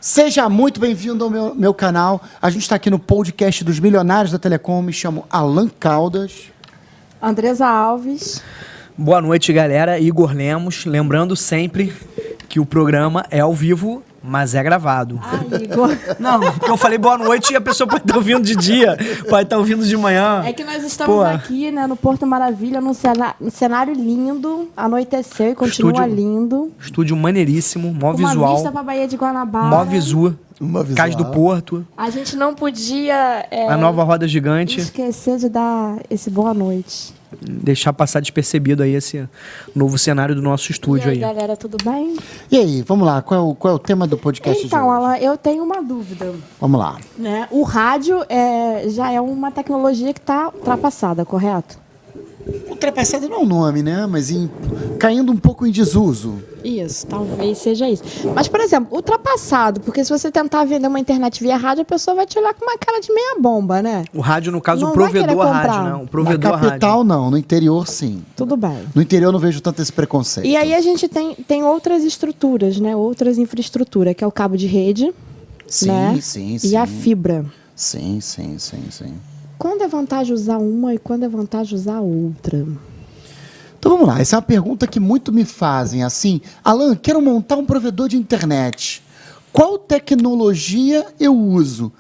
Seja muito bem-vindo ao meu canal. A gente está aqui no podcast dos Milionários da Telecom. Me chamo Alan Caldas. Andresa Alves. Boa noite, galera. Igor Lemos. Lembrando sempre que o programa é ao vivo, mas é gravado. Igor. Não, porque eu falei boa noite e a pessoa pode estar ouvindo de dia, pode estar ouvindo de manhã. É que nós estamos aqui, né, no Porto Maravilha, num cenário lindo. Anoiteceu e continua lindo. Estúdio maneiríssimo, mó Uma visual. vista pra Baía de Guanabara. Mó visu. Cais do Porto. A gente não podia... A nova roda gigante. Esquecer de dar esse boa noite. Deixar passar despercebido aí esse novo cenário do nosso estúdio aí. E aí, galera, tudo bem? E aí, vamos lá. Qual é o tema do podcast de hoje? Então, Alan, eu tenho uma dúvida. Vamos lá. Né? O rádio já é uma tecnologia que está ultrapassada, correto? Ultrapassado não é um nome, né? Mas caindo um pouco em desuso. Isso, talvez seja isso. Mas, por exemplo, ultrapassado, porque se você tentar vender uma internet via rádio, a pessoa vai te olhar com uma cara de meia bomba, né? O rádio, no caso, Não o provedor vai querer rádio, comprar. né? O provedor Na capital, rádio. não. No interior, sim. Tudo bem. No interior, eu não vejo tanto esse preconceito. E aí a gente tem outras estruturas, né? Outras infraestruturas, que é o cabo de rede, Sim, né? sim. E a fibra. Sim. Quando é vantagem usar uma e quando é vantagem usar outra? Então vamos lá, essa é uma pergunta que muito me fazem, assim, Alan, quero montar um provedor de internet. Qual tecnologia eu uso?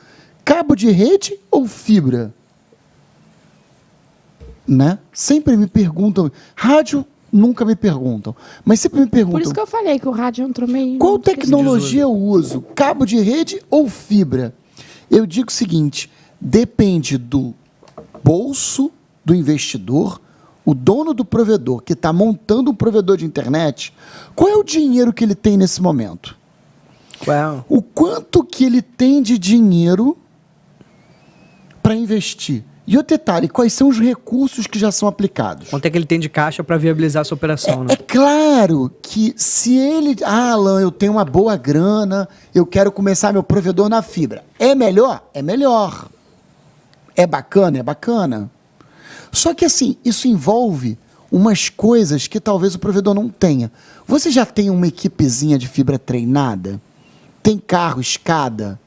Cabo de rede ou fibra? Né? Sempre me perguntam, rádio nunca me perguntam, mas sempre me perguntam. Por isso que eu falei que o rádio entrou meio... Qual tecnologia eu uso? Cabo de rede ou fibra? Eu digo o seguinte, depende do bolso do investidor, o dono do provedor que está montando um provedor de internet, qual é o dinheiro que ele tem nesse momento? Uau. O quanto que ele tem de dinheiro para investir? E o detalhe, quais são os recursos que já são aplicados? Quanto é que ele tem de caixa para viabilizar essa operação, né? É claro que se ele... Ah, Alan, eu tenho uma boa grana, eu quero começar meu provedor na fibra. É melhor? É melhor. É bacana? É bacana. Só que assim, isso envolve umas coisas que talvez o provedor não tenha. Você já tem uma equipezinha de fibra treinada? Tem carro, escada?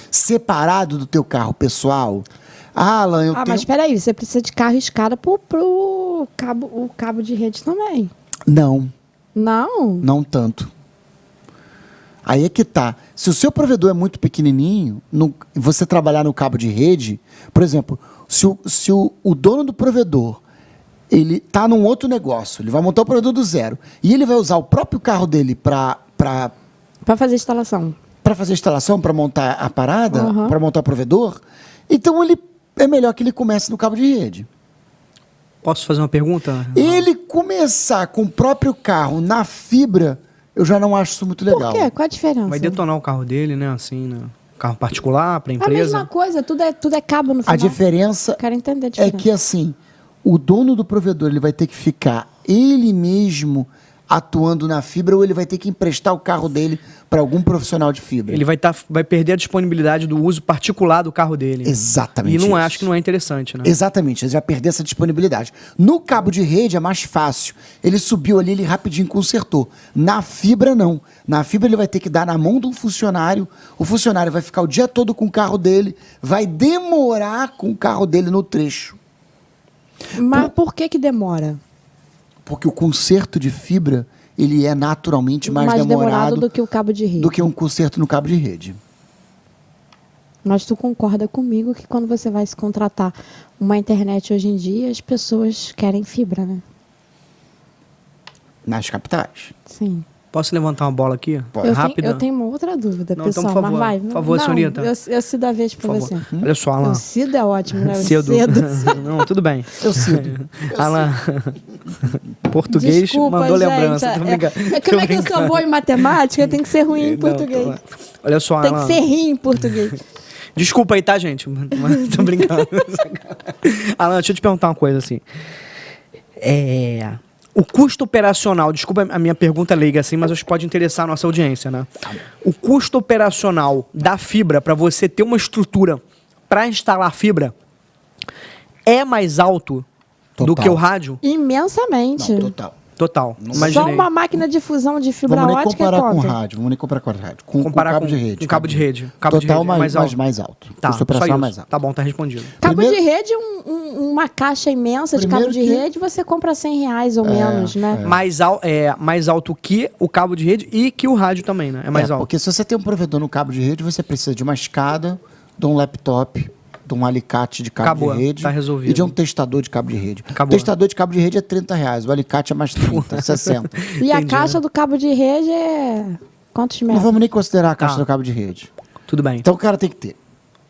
Separado do teu carro pessoal? Ah, Alan, eu tenho... mas peraí, você precisa de carro e escada pro cabo de rede também. Não. Não? Não tanto. Aí é que tá. Se o seu provedor é muito pequenininho, você trabalhar no cabo de rede, por exemplo, se o dono do provedor, ele tá num outro negócio, ele vai montar o provedor do zero, e ele vai usar o próprio carro dele para fazer instalação. Para fazer a instalação, para montar a parada, Uhum. para montar o provedor, então é melhor que ele comece no cabo de rede. Posso fazer uma pergunta? Ele começar com o próprio carro na fibra, eu já não acho isso muito legal. Por quê? Qual a diferença? Vai detonar o carro dele, né? Assim, né? Carro particular, para A empresa. mesma coisa, tudo é cabo no final. A diferença Quero entender a é diferença. que, assim, o dono do provedor ele vai ter que ficar ele mesmo atuando na fibra ou ele vai ter que emprestar o carro dele para algum profissional de fibra. Ele vai perder a disponibilidade do uso particular do carro dele. Exatamente E não isso. acho que não é interessante, né? Exatamente, ele vai perder essa disponibilidade. No cabo de rede é mais fácil. Ele subiu ali, ele rapidinho consertou. Na fibra, não. Na fibra ele vai ter que dar na mão de um funcionário, o funcionário vai ficar o dia todo com o carro dele, vai demorar com o carro dele no trecho. Mas por que demora? Porque o conserto de fibra, ele é naturalmente mais demorado do que o cabo de rede. do que um conserto no cabo de rede. Mas tu concorda comigo que quando você vai se contratar uma internet hoje em dia, as pessoas querem fibra, né? Nas capitais. Sim. Posso levantar uma bola aqui? Rápida? Eu tenho uma outra dúvida, Não, pessoal, então, por favor. mas vai. Por favor, senhorita. Eu cedo a vez pra Por você. favor. Olha só, Alan. Eu cedo é ótimo, né? Eu Cedo. cedo. Não, tudo bem. Eu sinto. Alan, português Desculpa, mandou gente, lembrança. Tô brincando. Como é que eu sou boa em matemática? Eu tenho que ser ruim em português. Não, olha só, Tem que Alan. ser rim em português. Desculpa aí, tá, gente? Mas tô brincando. Alan, deixa eu te perguntar uma coisa assim. O custo operacional, desculpa a minha pergunta leiga assim, mas acho que pode interessar a nossa audiência, né? O custo operacional da fibra para você ter uma estrutura para instalar fibra é mais alto do Total. que o rádio? Imensamente. Não, total. Total. Não- Só Imaginei. uma máquina de fusão de fibra Vamos nem ótica comparar com quanto? rádio. Vamos nem comparar com rádio. Com Comparar cabo de rede. com cabo de rede. Cabo de Total rede é mais alto. mais alto. Tá, Custo só operacional isso. mais alto. Tá bom, tá respondido. Cabo Primeiro- de rede, uma caixa imensa de Primeiro cabo de que- rede, você compra R$100 ou menos, né? Mais alto que o cabo de rede e que o rádio também, né? É mais alto. Porque se você tem um provedor no cabo de rede, você precisa de uma escada, de um laptop, de um alicate de cabo Acabou, de rede tá resolvido. e de um testador de cabo de rede. Acabou. O testador de cabo de rede é R$30, o alicate é mais 30, 60. E a Entendi, caixa né? do cabo de rede é quantos Não metros? vamos nem considerar a caixa Tá. do cabo de rede. Tudo bem. Então o cara tem que ter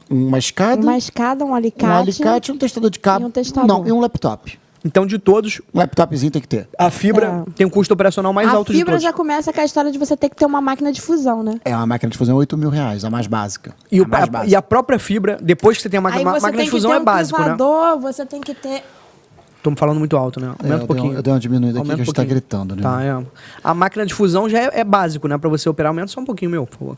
uma escada, Uma escada, um um alicate. alicate, um testador de cabo. E um testador. Não, e um laptop. Então, de todos, Um laptopzinho tem que ter. a fibra tem um custo operacional mais a alto de fibra todos. já começa com a história de você ter que ter uma máquina de fusão, né? É uma máquina de fusão R$8.000, a mais básica. E, a mais básica. e a própria fibra, depois que você tem a Aí máquina, você máquina tem de que fusão ter é básico, né? clivador, você tem que ter... Tô falando muito alto, né? Aumenta um pouquinho. Eu dei uma diminuída aqui Aumenta que a um gente tá pouquinho. gritando, né? Tá, é. A máquina de fusão já é básico, né? Pra você operar, aumenta só um pouquinho, meu, por favor.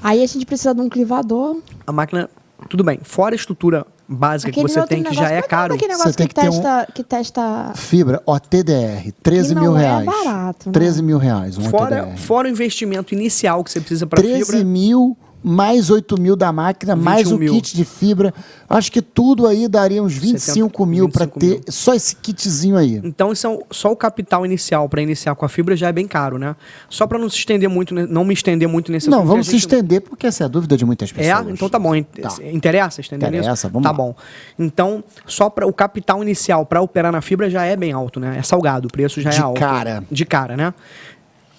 Aí a gente precisa de um clivador. A máquina, tudo bem. Fora a estrutura básica Aquele que você outro tem, que negócio, já é como que caro. Aquele negócio Você tem que, que ter que testa... Fibra, ó, TDR, R$13 Que mil não é reais. barato, né? R$13.000, um Fora, TDR. fora o investimento inicial que você precisa pra 13 fibra. mil, mais 8 mil da máquina, mais 21 o mil. kit de fibra. Acho que tudo aí daria uns 25 mil para 25 ter mil. só esse kitzinho aí. Então, isso é só o capital inicial para iniciar com a fibra já é bem caro, né? Só para não se estender muito, não me estender muito nesse Não, assunto, vamos que se a gente- estender porque essa é a dúvida de muitas É, pessoas. então tá bom. Interessa estender Interessa, nisso? vamos Tá lá. bom. Então, só para o capital inicial para operar na fibra já é bem alto, né? É salgado, o preço já é De alto. cara. De cara, né?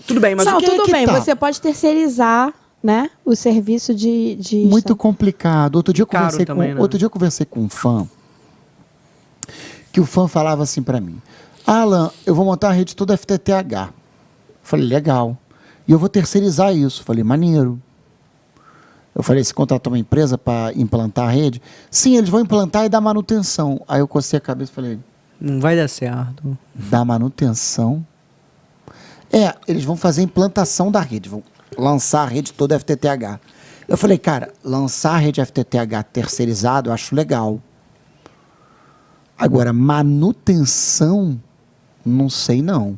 Tudo bem, mas Não, o que tudo que bem, tá? você pode terceirizar, né, o serviço de... Muito complicado. Outro dia, Caro também, né? outro dia eu conversei com um fã, que o fã falava assim para mim: Alan, eu vou montar a rede toda FTTH. Falei, legal. E eu vou terceirizar isso. Falei, maneiro. Eu falei, você contratou uma empresa para implantar a rede? Sim, eles vão implantar e dar manutenção. Aí eu cocei a cabeça e falei, não vai dar certo. dar manutenção? É, eles vão fazer a implantação da rede, vão lançar a rede toda FTTH. Eu falei, cara, lançar a rede FTTH terceirizado eu acho legal. Agora, manutenção, não sei não.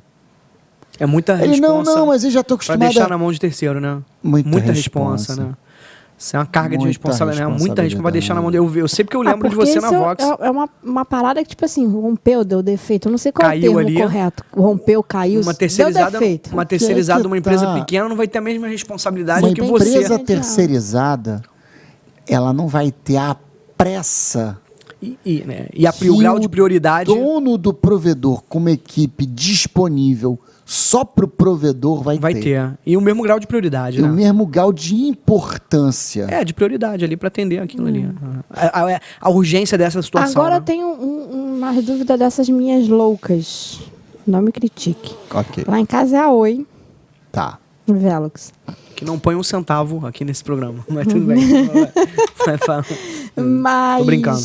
É muita Ele, responsa. não, mas eu já estou Pra acostumado deixar a... na mão de terceiro, né? Muita responsa, responsa. né? Isso é uma carga de Muita responsabilidade, né? Muita responsa pra deixar na mão de... Eu sei porque eu lembro de porque você na isso Vox. É uma parada que, tipo assim, rompeu, deu defeito. Eu não sei qual Caiu é o termo ali. correto. Rompeu, caiu, Uma deu terceirizada, defeito. uma terceirizada de uma empresa tá. pequena não vai ter a mesma responsabilidade Uma que você. empresa Você. terceirizada, ela não vai ter a pressa Né? E o que grau de prioridade. dono do provedor com uma equipe disponível só para o provedor vai ter. E o mesmo grau de prioridade, E né? o mesmo grau de importância. É, de prioridade ali pra atender aquilo ali. A urgência dessa situação. Agora né? eu tenho uma dúvida dessas minhas loucas. Não me critique. Ok, Lá em casa é a Oi, tá. Velox. Que não põe um centavo aqui nesse programa. Mas tudo bem. Vai falar. Mas. Tô brincando.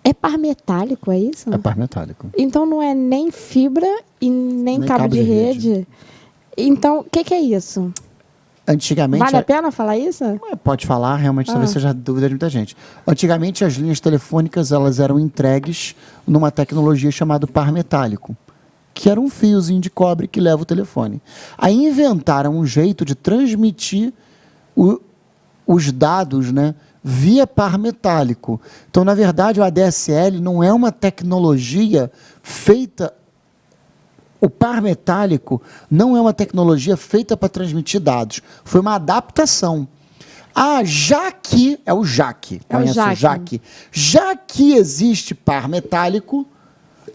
É par metálico, é isso? É par metálico. Então não é nem fibra e nem cabo de rede. Então, o que é isso? Antigamente... Vale a pena falar isso? Pode falar, realmente talvez seja dúvida de muita gente. Antigamente as linhas telefônicas elas eram entregues numa tecnologia chamada par metálico, que era um fiozinho de cobre que leva o telefone. Aí inventaram um jeito de transmitir os dados, né, via par metálico. Então, na verdade, o ADSL não é uma tecnologia feita... O par metálico não é uma tecnologia feita para transmitir dados. Foi uma adaptação. Já que... É o JAC. É o Conhece o JAC. JAC? Já que existe par metálico,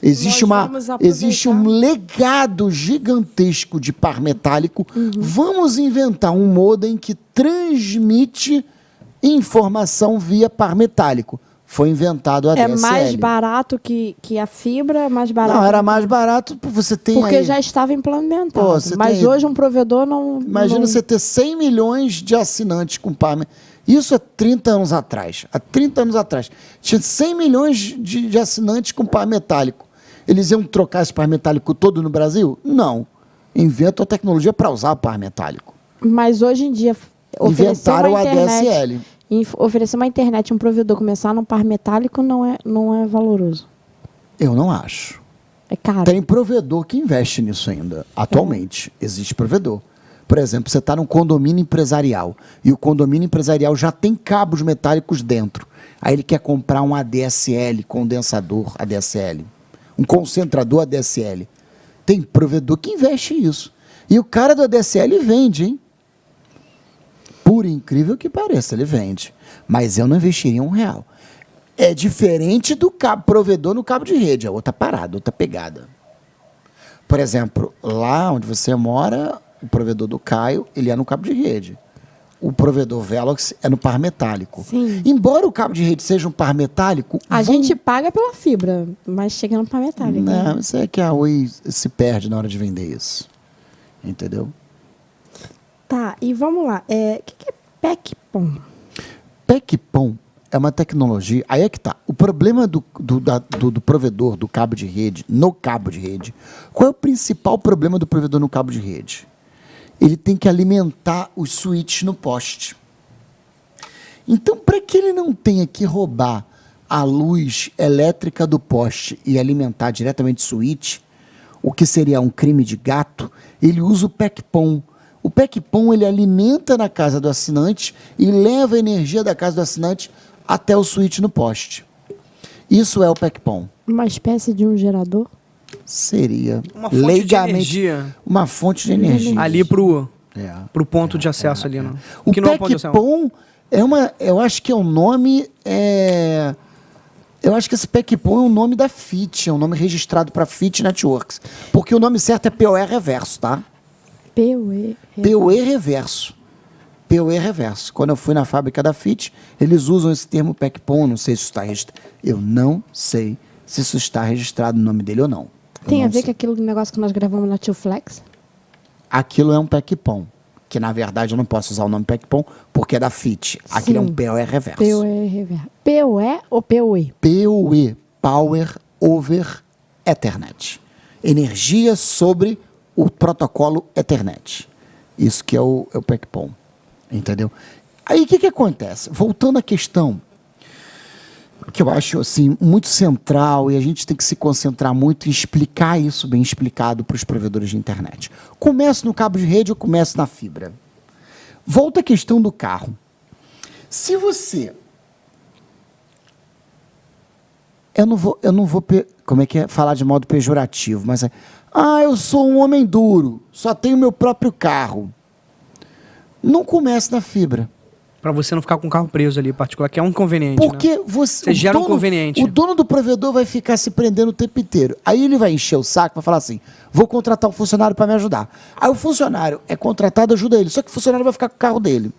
existe, Nós vamos existe um aproveitar. legado gigantesco de par metálico. Vamos inventar um modem que transmite informação via par metálico. Foi inventado o É ADSL. mais barato que a fibra, mais barato. Não, era mais barato, você tem porque aí... já estava implementado. Pô, você Mas tem- hoje um provedor não. Imagina não... você ter 100 milhões de assinantes com par metálico. Isso há 30 anos atrás. Há 30 anos atrás. Tinha 100 milhões de assinantes com par metálico. Eles iam trocar esse par metálico todo no Brasil? Não. Inventam a tecnologia para usar o par metálico. Mas hoje em dia, oferecer Inventaram uma o internet, ADSL. oferecer uma internet, um provedor começar num par metálico não é valoroso. Eu não acho. É caro. Tem provedor que investe nisso ainda. Atualmente, existe provedor. Por exemplo, você está num condomínio empresarial e o condomínio empresarial já tem cabos metálicos dentro. Aí ele quer comprar um ADSL, condensador ADSL, um concentrador ADSL. Tem provedor que investe nisso. E o cara do ADSL vende, hein? Por incrível que pareça, ele vende. Mas eu não investiria R$1. É diferente do provedor no cabo de rede. É outra parada, outra pegada. Por exemplo, lá onde você mora, o provedor do Caio, ele é no cabo de rede. O provedor Velox é no par metálico. Sim. Embora o cabo de rede seja um par metálico... A gente paga pela fibra, mas chega no par metálico. Não, isso é que a Oi se perde na hora de vender isso. Entendeu? Tá, e vamos lá. O que é PEC-PON? PEC-PON é uma tecnologia... Aí é que tá. O problema do provedor do cabo de rede, no cabo de rede... Qual é o principal problema do provedor no cabo de rede? Ele tem que alimentar os switches no poste. Então, para que ele não tenha que roubar a luz elétrica do poste e alimentar diretamente o switch, o que seria um crime de gato, ele usa o PEC-PON. O PEC-PON ele alimenta na casa do assinante e leva a energia da casa do assinante até o switch no poste. Isso é o PEC-PON. Uma espécie de um gerador? Seria Uma fonte legalmente de energia. uma fonte de energia. Ali pro ponto É, de acesso ali, né? O Que não é um ponto de acesso. PEC-PON é uma... Eu acho que é um nome... Eu acho que esse PEC-PON é um nome da FIT, é um nome registrado para FIT Networks. Porque o nome certo é PoE reverso, tá? PoE. PoE reverso. PoE reverso. Quando eu fui na fábrica da FIT, eles usam esse termo PEC-PON, não sei se isso está registrado. Eu não sei se isso está registrado no nome dele ou não. Tem a ver com aquele negócio que nós gravamos na Tio Flex? Aquilo é um PEC-PON. Que, na verdade, eu não posso usar o nome PEC-PON porque é da FIT. Aquilo é um PoE reverso. PoE reverso. PoE ou PoE? PoE, Power Over Ethernet. Energia sobre o protocolo Ethernet. Isso que é o PEC-PON. Entendeu? Aí, o que acontece? Voltando à questão que eu acho assim, muito central e a gente tem que se concentrar muito em explicar isso bem explicado para os provedores de internet. Começo no cabo de rede ou começo na fibra? Volta à questão do carro. Se você... Eu não vou como é que é? Falar de modo pejorativo, mas eu sou um homem duro, só tenho meu próprio carro. Não comece na fibra. Para você não ficar com o carro preso ali, particular, que é um inconveniente. Porque né? você gera um inconveniente. O dono do provedor vai ficar se prendendo o tempo inteiro. Aí ele vai encher o saco, vai falar assim: vou contratar um funcionário para me ajudar. Aí o funcionário é contratado, ajuda ele. Só que o funcionário vai ficar com o carro dele.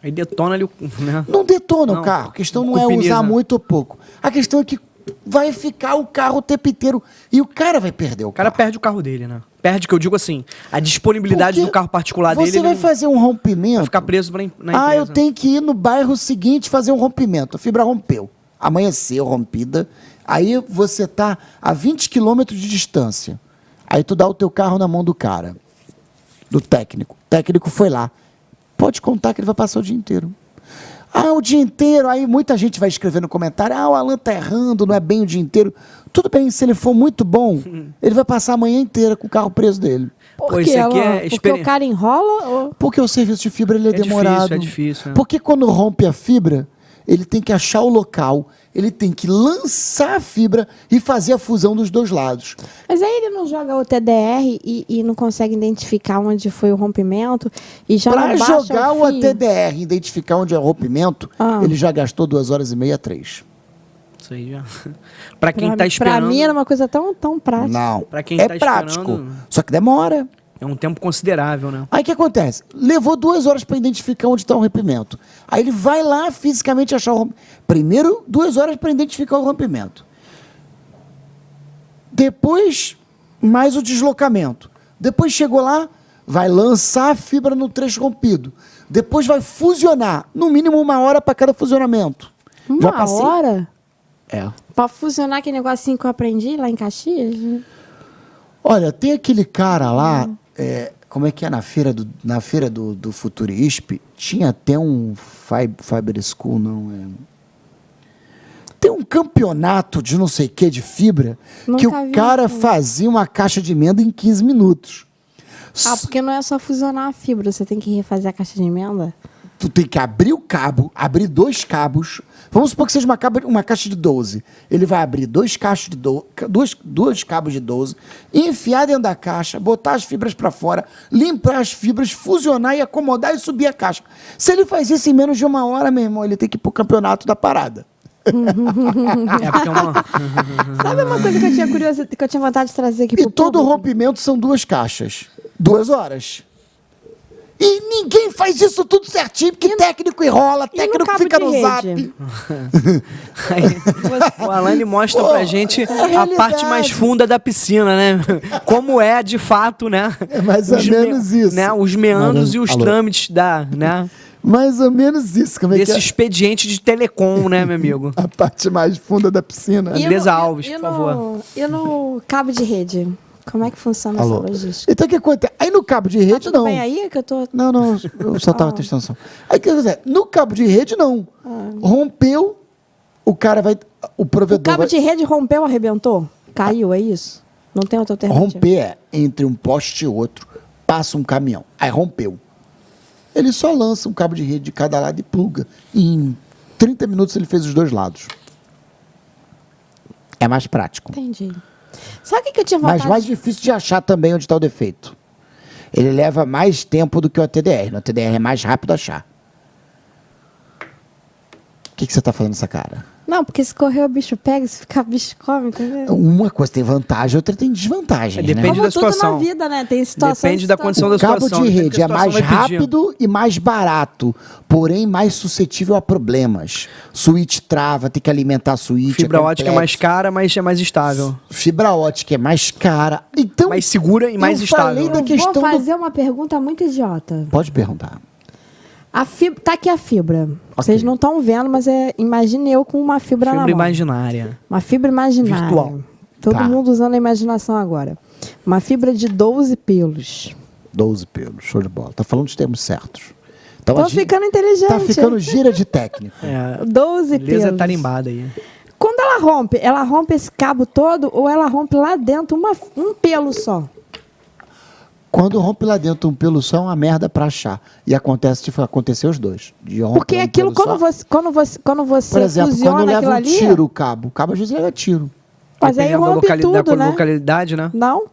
Aí detona ali, né? Não detona o carro. A questão não é usar muito ou pouco. A questão é que vai ficar o carro o tempo inteiro e o cara vai perder o carro. O cara perde o carro dele, né? Perde, que eu digo assim, a disponibilidade Porque do carro particular dele. Você vai fazer um rompimento. Vai ficar preso na empresa. Eu tenho que ir no bairro seguinte fazer um rompimento. A fibra rompeu. Amanheceu rompida. Aí você está a 20 quilômetros de distância. Aí tu dá o teu carro na mão do cara, do técnico. O técnico foi lá. Pode contar que ele vai passar o dia inteiro. O dia inteiro. Aí muita gente vai escrever no comentário: o Alan tá errando, não é bem o dia inteiro. Tudo bem, se ele for muito bom, ele vai passar a manhã inteira com o carro preso dele. Por quê? Porque o cara enrola? Ou... Porque o serviço de fibra ele é demorado. É difícil. Porque quando rompe a fibra, ele tem que achar o local, ele tem que lançar a fibra e fazer a fusão dos dois lados. Mas aí ele não joga o TDR e não consegue identificar onde foi o rompimento e já Para não baixa jogar o o fio. TDR e identificar onde é o rompimento, ele já gastou 2h30, 3. Isso aí já. Para quem tá esperando. Pra mim era uma coisa tão prática. Não, pra quem é tá prático, esperando, só que demora. É um tempo considerável, né? Aí o que acontece? Levou 2 horas para identificar onde está o rompimento. Aí ele vai lá fisicamente achar o rompimento. Primeiro, 2 horas para identificar o rompimento. Depois, mais o deslocamento. Depois chegou lá, vai lançar a fibra no trecho rompido. Depois vai fusionar. No mínimo 1 hora para cada fusionamento. Uma hora? É. Pra fusionar aquele negocinho que eu aprendi lá em Caxias? Olha, tem aquele cara lá, como é que é, na feira do Futurisp, tinha até um Fiber School, não é? Tem um campeonato de não sei o que de fibra que Nunca o vi cara isso. fazia uma caixa de emenda em 15 minutos. Ah, porque não é só fusionar a fibra, você tem que refazer a caixa de emenda? Tu tem que abrir o cabo, abrir 2 cabos. Vamos supor que seja uma caixa de 12. Ele vai abrir 2 cabos de 12, enfiar dentro da caixa, botar as fibras para fora, limpar as fibras, fusionar e acomodar e subir a caixa. Se ele faz isso em menos de 1 hora, meu irmão, ele tem que ir pro campeonato da parada. É porque é uma... Sabe uma coisa que eu tinha curiosidade, que eu tinha vontade de trazer aqui E pro todo público? rompimento são 2 caixas. 2 horas. E ninguém faz isso tudo certinho, porque técnico enrola, e no técnico cabo fica de no rede? zap. O Alane mostra Pô, pra gente a realidade. parte mais funda da piscina, né? Como é, de fato, né? É mais ou menos isso. Né? Os meandros e os Alô. trâmites né? Mais ou menos isso. Como é Desse que é? expediente de telecom, né, meu amigo? A parte mais funda da piscina. Andresa Alves, por no, favor. E no cabo de rede? Como é que funciona Alô. essa logística? Então o que acontece? Aí no cabo de Tá rede, tudo não. bem aí? Que eu tô... Não, eu só tava prestando atenção. Aí o que acontece? No cabo de rede, não. Rompeu, o cara vai. O O provedor cabo vai. de rede rompeu, arrebentou? Caiu, é isso? Não tem outra alternativa? Romper é entre um poste e outro, passa um caminhão. Aí rompeu. Ele só lança um cabo de rede de cada lado e pluga. Em 30 minutos ele fez os 2 lados. É mais prático. Entendi. Sabe o que eu tinha vontade? Mas mais difícil de achar também onde está o defeito. Ele leva mais tempo do que o ATDR. No ATDR é mais rápido achar. O que você está fazendo nessa cara? Não, porque se correr o bicho pega, se ficar o bicho come, entendeu? Uma coisa tem vantagem, outra tem desvantagem. Depende Como da tudo situação. na vida, né? Tem situações Depende e da situações. condição da O cabo situação. de depende do que rede a é mais situação vai pedir. rápido e mais barato, porém mais suscetível a problemas. Switch trava, tem que alimentar a switch. Fibra ótica é mais complexo. cara, mas é mais estável. Fibra ótica é mais cara. Então, Mais segura e mais eu estável. falei da Eu questão vou do- fazer uma pergunta muito idiota. Pode perguntar. A fibra, tá aqui a fibra. Vocês não estão vendo, mas imagine eu com uma fibra na Fibra mão. imaginária. Uma fibra imaginária. Virtual. Todo Tá. mundo usando a imaginação agora. Uma fibra de 12 pelos. 12 pelos, show de bola. Tá falando os termos certos. Então, Tô ficando inteligente. Tá ficando gira de técnico. É, 12 beleza pelos. tarimbada aí. Quando ela rompe esse cabo todo ou ela rompe lá dentro um pelo só? Quando rompe lá dentro um pelo só, é uma merda pra achar. E aconteceu os dois. De romper Porque um aquilo, pelo só. quando você Por exemplo, quando fusiona leva aquilo um ali... tiro o cabo às vezes leva tiro. Mas aí Dependendo da rompe tudo, da né? localidade, né? Não?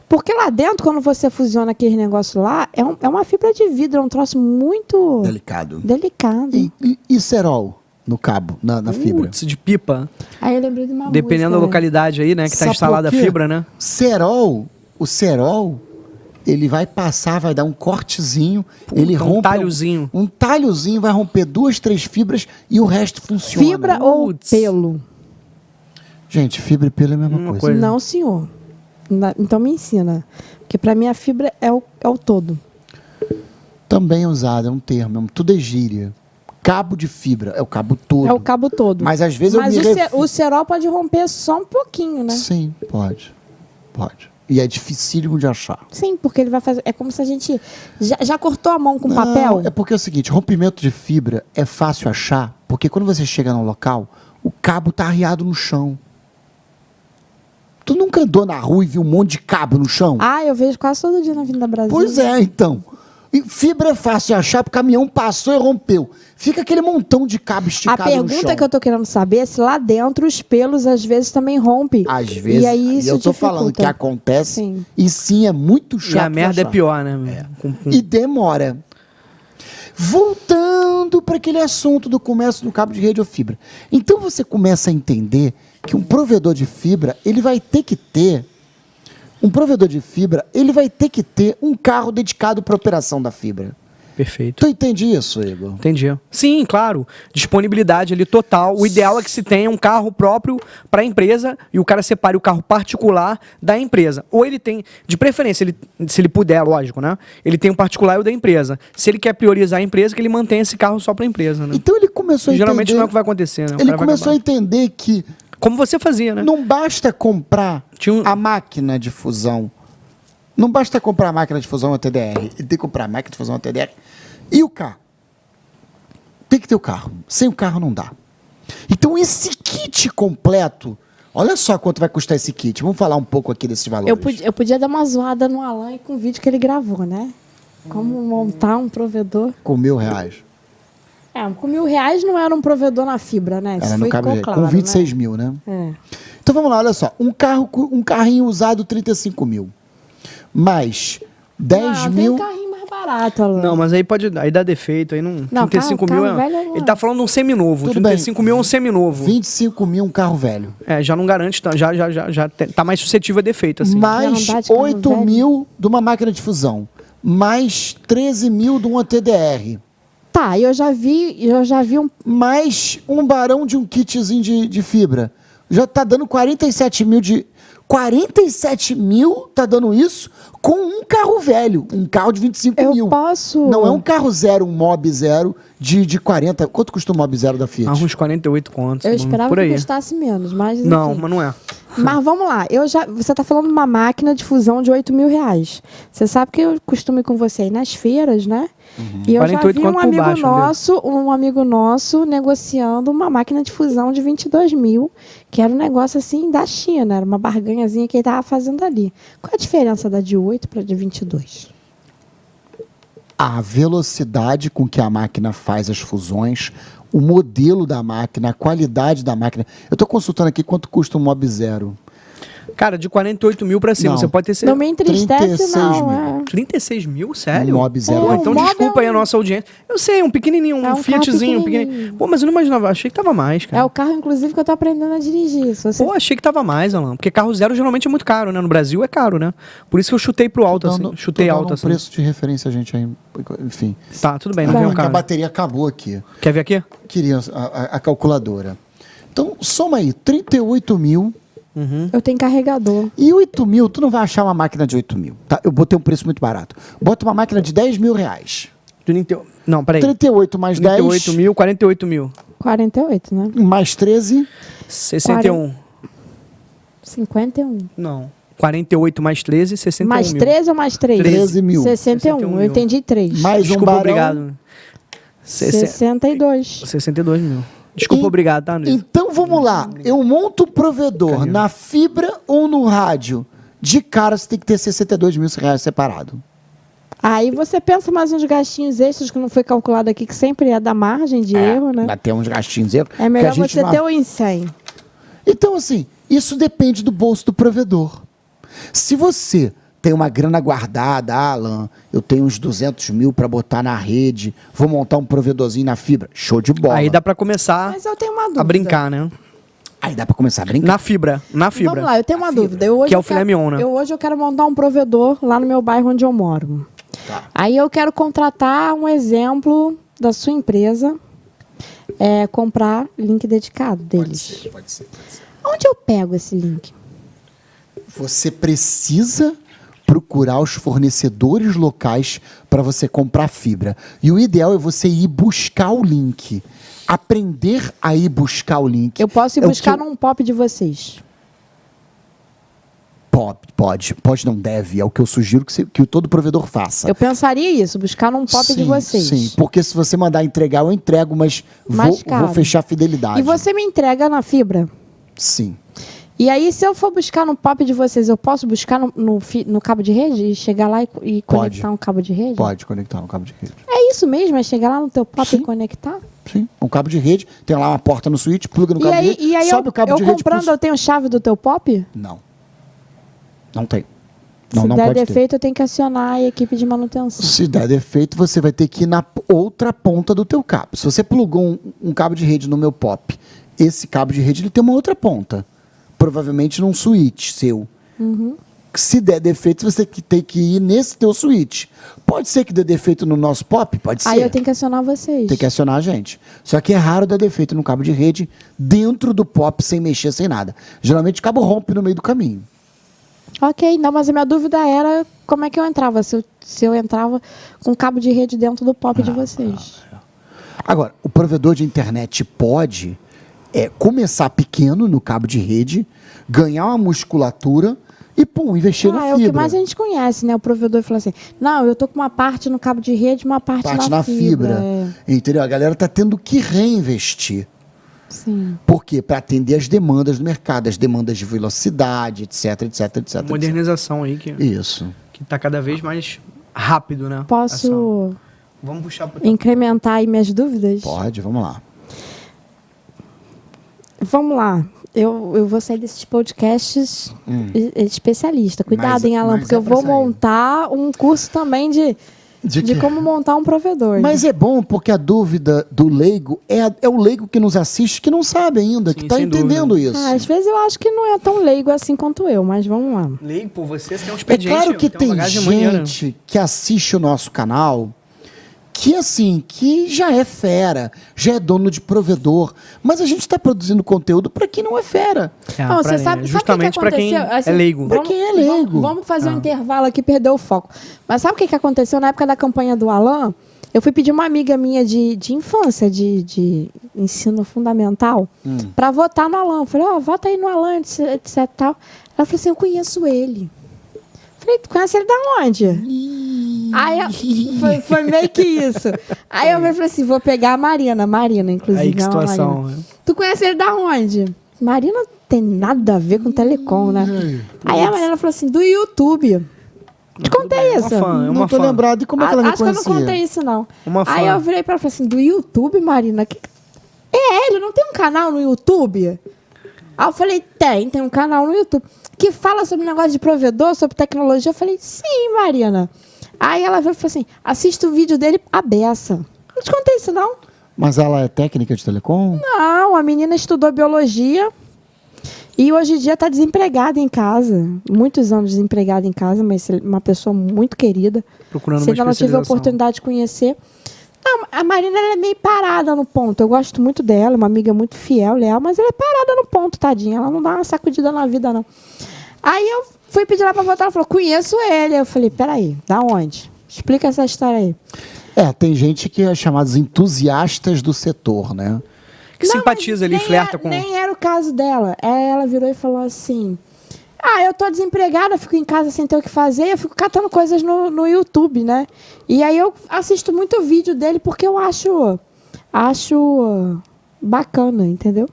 Porque lá dentro, quando você fusiona aquele negócio lá, é uma fibra de vidro, é um troço muito Delicado. delicado. E cerol no cabo, na fibra? Putz, de pipa. Aí eu lembrei de uma Dependendo da música, né? localidade aí, né? Que tá Sabe instalada a por quê? fibra, né? O cerol, ele vai passar, vai dar um cortezinho, ele um rompe... talhozinho. Um talhozinho, vai romper 2, 3 fibras e o resto funciona. Fibra ou Putz. pelo? Gente, fibra e pelo é a mesma Uma coisa. coisa. Não, senhor. Então me ensina. Porque para mim a fibra é o todo. Também é usado, é um termo, tudo é gíria. Cabo de fibra, é o cabo todo. É o cabo todo. Mas às vezes Mas eu me refiro... o cerol pode romper só um pouquinho, né? Sim, pode. E é dificílimo de achar. Sim, porque ele vai fazer... É como se a gente... Já cortou a mão com Não, papel? É porque é o seguinte, rompimento de fibra é fácil achar, porque quando você chega no local, o cabo tá arriado no chão. Tu nunca andou na rua e viu um monte de cabo no chão? Ah, eu vejo quase todo dia na Vinda Brasil. Pois é, então. E fibra é fácil de achar, porque o caminhão passou e rompeu. Fica aquele montão de cabo A esticado no chão. pergunta que eu tô querendo saber é se lá dentro os pelos às vezes também rompem. Às vezes, E aí isso eu tô dificulta. falando que acontece, Sim. e sim, é muito chato E a merda de é achar. pior, né? Com- E demora. Voltando para aquele assunto do comércio do cabo de rede ou fibra. Então você começa a entender que um provedor de fibra, ele vai ter que ter um carro dedicado para a operação da fibra. Perfeito. Tu entende isso, Igor? Entendi. Sim, claro. Disponibilidade ali total. O ideal é que se tenha um carro próprio para a empresa e o cara separe o carro particular da empresa. Ou ele tem, de preferência, se ele puder, lógico, né? Ele tem o particular e o da empresa. Se ele quer priorizar a empresa, que ele mantenha esse carro só para a empresa, né? Então ele começou a Geralmente entender... não é o que vai acontecer, né? O Ele cara vai começou a acabar. entender que Como você fazia, né? não basta comprar Tinha um- a máquina de fusão. Não basta comprar a máquina de fusão ATDR. Ele tem que comprar a máquina de fusão ATDR e o carro. Tem que ter o carro. Sem o carro não dá. Então esse kit completo, olha só quanto vai custar esse kit. Vamos falar um pouco aqui desses valores. Eu podia dar uma zoada no Alan e com o vídeo que ele gravou, né? Como montar um provedor. Com R$1.000. Com R$1.000 não era um provedor na fibra, né? Era no cabo de rede. Com 26 mil, né? É. Então vamos lá, olha só. Um carrinho usado, 35 mil. Mais 10 mil. Tem um carrinho mais barato, Alan. Não, mas aí aí dá defeito, aí não. 35 mil carro velho ele tá falando de um seminovo. Tudo 35 mil é um seminovo. 25 mil um carro velho. Já não garante, já tá mais suscetível a defeito, assim. Mais Já não dá de carro 8 velho? mil de uma máquina de fusão. Mais 13 mil de uma TDR. Tá, eu já vi um. Mais um barão de um kitzinho de fibra. Já tá dando 47 mil de... 47 mil tá dando isso com um carro velho. Um carro de 25 Eu mil. posso. Não é um carro zero, um Mob zero de 40. Quanto custa um Mob zero da Fiat? Uns 48 contos. Eu esperava por aí. que custasse menos, mas. Não, enfim. mas não é. Mas vamos lá, você está falando de uma máquina de fusão de R$8.000. Você sabe que eu costumo ir com você aí nas feiras, né? E eu já 48 vi conto por um amigo nosso negociando uma máquina de fusão de 22 mil, que era um negócio assim da China, era uma barganhazinha que ele estava fazendo ali. Qual a diferença da de 8 para a de 22? A velocidade com que a máquina faz as fusões, o modelo da máquina, a qualidade da máquina. Eu estou consultando aqui quanto custa um Mob Zero. Cara, de 48 mil pra cima, Não. você pode ter certeza. Não me entristece, 36 não. mil. 36 mil? Sério? Um Mob Zero. Pô, então Um Mob desculpa é aí a nossa audiência. Eu sei, um pequenininho, É um Fiatzinho, carro pequenininho. Pô, mas eu não imaginava, achei que tava mais, É cara. o carro, inclusive, que eu tô aprendendo a dirigir. Se você... Pô, achei que tava mais, Alan. Porque carro zero geralmente é muito caro, né? No Brasil é caro, né? Por isso que eu chutei pro alto, assim. Chutei alto, assim. preço de referência, gente, aí. Enfim. Tá, tudo bem, não Tá. veio Que a caro. bateria acabou aqui. Quer ver aqui? Queria a calculadora. Então, soma aí, 38 mil Eu tenho carregador. e 8 mil. Tu não vai achar uma máquina de 8 mil. Tá? Eu botei um preço muito barato. Bota uma máquina de 10 mil reais. Não, peraí. 38 mais 10. 38 mil, 48 mil. 48, né? Mais 13. 61. 51. Não. 48 mais 13, 61 Mais mil. 13 ou mais 3? 13 mil. 61. 61 Eu mil. entendi 3. Mais Desculpa, um barão. obrigado. 62. 62 mil. Desculpa, E- obrigado, tá, André? Então vamos lá. Eu monto o provedor na fibra ou no rádio. De cara você tem que ter 62 mil reais separado. Aí você pensa mais uns gastinhos extras que não foi calculado aqui, que sempre é da margem de erro, né? Vai ter uns gastinhos erros. É melhor que a gente você não- ter o em 100. Então, assim, isso depende do bolso do provedor. Se você tem uma grana guardada, Alan, eu tenho uns 200 mil para botar na rede, vou montar um provedorzinho na fibra, show de bola. Aí dá pra começar Mas eu tenho uma dúvida. a brincar, né? Aí dá para começar a brincar. Na fibra. Vamos lá, eu tenho uma dúvida. Que é o filé mignon, né? Hoje eu quero montar um provedor lá no meu bairro onde eu moro. Tá. Aí eu quero contratar um exemplo da sua empresa, comprar link dedicado deles. Pode ser. Onde eu pego esse link? Você precisa procurar os fornecedores locais para você comprar fibra. E o ideal é você ir buscar o link. Aprender a ir buscar o link. Eu posso ir É o buscar que eu- num pop de vocês. Pode, não deve. É o que eu sugiro que todo provedor faça. Eu pensaria isso, buscar num pop de vocês. Sim, porque se você mandar entregar, eu entrego, mas Mais caro. vou fechar a fidelidade. E você me entrega na fibra? Sim. E aí, se eu for buscar no pop de vocês, eu posso buscar no cabo de rede e chegar lá e conectar um cabo de rede? Pode conectar no cabo de rede. É isso mesmo? É chegar lá no teu pop Sim. e conectar? Sim. Um cabo de rede, tem lá uma porta no switch, pluga no cabo de rede, E aí sobe o cabo eu de rede. comprando, eu tenho chave do teu pop? Não. Não tem. Se Não der pode ter. defeito, eu tenho que acionar a equipe de manutenção. Se der defeito, você vai ter que ir na outra ponta do teu cabo. Se você plugou um cabo de rede no meu pop, esse cabo de rede ele tem uma outra ponta. Provavelmente num switch seu. Se der defeito, você tem que ir nesse teu switch. Pode ser que dê defeito no nosso pop? Pode ser. Aí eu tenho que acionar vocês. Tem que acionar a gente. Só que é raro dar defeito no cabo de rede dentro do pop, sem mexer, sem nada. Geralmente o cabo rompe no meio do caminho. Ok, não, mas a minha dúvida era como é que eu entrava. Se eu entrava com cabo de rede dentro do pop de vocês. Agora, o provedor de internet pode começar pequeno no cabo de rede, ganhar uma musculatura e, investir na É o fibra. que mais a gente conhece, né? O provedor fala assim, não, eu tô com uma parte no cabo de rede, uma parte Parte na na fibra. É. Entendeu? A galera tá tendo que reinvestir. Sim. Por quê? Para atender as demandas do mercado, as demandas de velocidade, etc, etc, etc. Modernização aí Isso. que tá cada vez mais rápido, né? Posso Vamos puxar pro incrementar aí minhas dúvidas? Pode, vamos lá. Vamos lá. Eu vou sair desses podcasts especialista. Cuidado, Mas- hein, Alan, mas porque é eu pra vou sair. montar um curso também de quê? como montar um provedor. Mas é bom porque a dúvida do leigo é o leigo que nos assiste que não sabe ainda, que Sim, está sem entendendo dúvida. isso. Às vezes eu acho que não é tão leigo assim quanto eu, mas vamos lá. Lei, por você tem um É expediente. claro que uma tem bagagem maneira. gente que assiste o nosso canal que, assim, que já é fera, já é dono de provedor, mas a gente está produzindo conteúdo para quem não é fera. Não, você sabe justamente o que para quem aconteceu? Assim, é leigo. Pra quem é leigo. Vamos fazer um intervalo aqui, perdeu o foco. Mas sabe o que aconteceu na época da campanha do Alan? Eu fui pedir uma amiga minha de infância, de ensino fundamental, para votar no Alan. Eu falei, vota aí no Alan, etc, tal. Ela falou assim, eu conheço ele. Eu falei, tu conhece ele da onde? Aí foi meio que isso. Aí eu falei assim, vou pegar a Marina, inclusive. Aí que é uma situação. Marina. Né? Tu conhece ele da onde? Marina tem nada a ver com telecom, né? Aí a Marina falou assim, do YouTube. Te contei isso. É uma Não tô fã. lembrado. E como é que ela me Acho que eu conhecia? não contei isso, não. Uma fã. Aí eu virei pra ela e falei assim, do YouTube, Marina? Ele não tem um canal no YouTube? Aí eu falei, tem um canal no YouTube. Que fala sobre negócio de provedor, sobre tecnologia. Eu falei, sim, Marina. Aí ela falou assim, assista o vídeo dele a beça. Não te contei isso, não? Mas ela é técnica de telecom? Não, a menina estudou biologia e hoje em dia está desempregada em casa. Muitos anos desempregada em casa, mas uma pessoa muito querida. Procurando Se uma ainda não tive a especialização. oportunidade de conhecer. Não, a Marina ela é meio parada no ponto. Eu gosto muito dela, uma amiga muito fiel, leal, mas ela é parada no ponto, tadinha. Ela não dá uma sacudida na vida, não. Aí eu fui pedir ela para votar, ela falou, conheço ele. Eu falei, peraí, da onde? Explica essa história aí. Tem gente que é chamados entusiastas do setor, né? Que Não, simpatiza mas ali, nem flerta era- com... Nem era o caso dela. Ela virou e falou assim, eu tô desempregada, fico em casa sem ter o que fazer, eu fico catando coisas no YouTube, né? E aí eu assisto muito vídeo dele porque eu acho bacana, entendeu?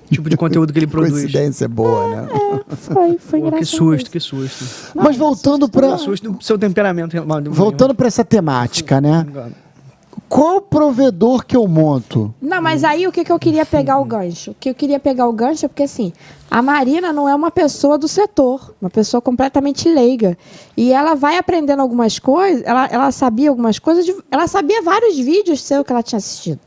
tipo de conteúdo que ele produz. Coincidência boa, né? Foi Pô, engraçado. que susto, isso. que susto. Mas voltando para Que susto do seu temperamento. voltando para essa temática, né? Qual provedor que eu monto? Não, mas aí o que eu queria pegar o gancho? O que eu queria pegar o gancho é porque, assim, a Marina não é uma pessoa do setor, uma pessoa completamente leiga. E ela vai aprendendo algumas coisas, ela sabia algumas coisas, ela sabia vários vídeos seus que ela tinha assistido.